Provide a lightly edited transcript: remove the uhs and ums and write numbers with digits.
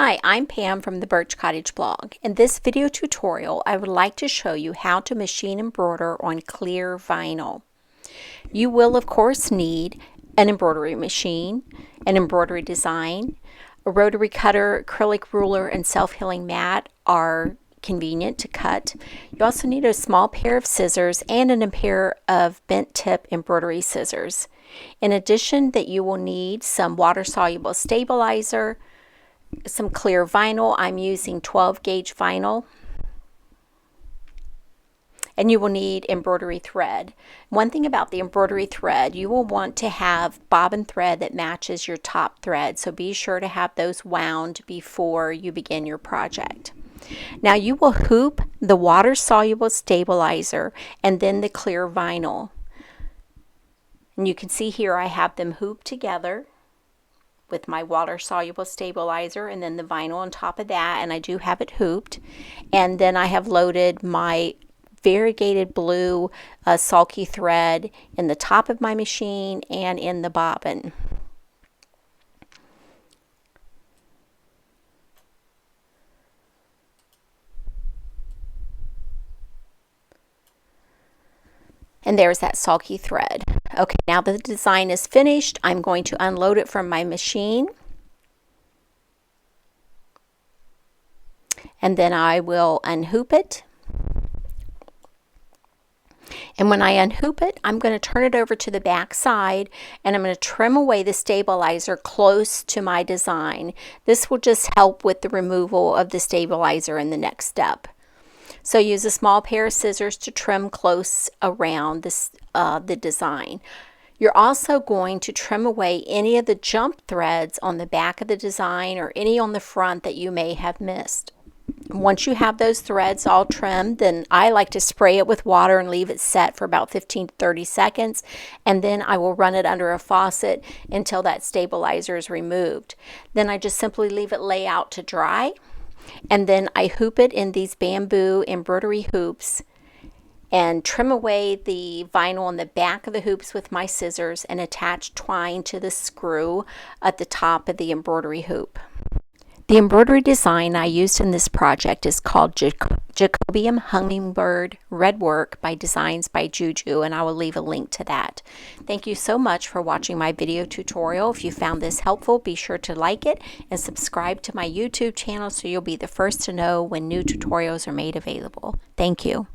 Hi, I'm Pam from the Birch Cottage blog. In this video tutorial, I would like to show you how to machine embroider on clear vinyl. You will, of course, need an embroidery machine, an embroidery design, a rotary cutter, acrylic ruler, and self-healing mat are convenient to cut. You also need a small pair of scissors and a pair of bent tip embroidery scissors. In addition, that you will need some water-soluble stabilizer, some clear vinyl. I'm using 12 gauge vinyl, and you will need embroidery thread. One thing about the embroidery thread, you will want to have bobbin thread that matches your top thread, so be sure to have those wound before you begin your project. Now you will hoop the water soluble stabilizer and then the clear vinyl, and you can see here I have them hooped together with my water-soluble stabilizer and then the vinyl on top of that, and I do have it hooped. And then I have loaded my variegated blue sulky thread in the top of my machine and in the bobbin. And there's that sulky thread. Okay, now that the design is finished, I'm going to unload it from my machine. And then I will unhoop it. And when I unhoop it, I'm going to turn it over to the back side, and I'm going to trim away the stabilizer close to my design. This will just help with the removal of the stabilizer in the next step. So use a small pair of scissors to trim close around this, the design. You're also going to trim away any of the jump threads on the back of the design or any on the front that you may have missed. Once you have those threads all trimmed, then I like to spray it with water and leave it set for about 15 to 30 seconds, and then I will run it under a faucet until that stabilizer is removed. Then I just simply leave it lay out to dry, and then I hoop it in these bamboo embroidery hoops and trim away the vinyl on the back of the hoops with my scissors and attach twine to the screw at the top of the embroidery hoop. The embroidery design I used in this project is called Jacobean Hummingbird Redwork by Designs by JuJu, and I will leave a link to that. Thank you so much for watching my video tutorial. If you found this helpful, be sure to like it and subscribe to my YouTube channel so you'll be the first to know when new tutorials are made available. Thank you.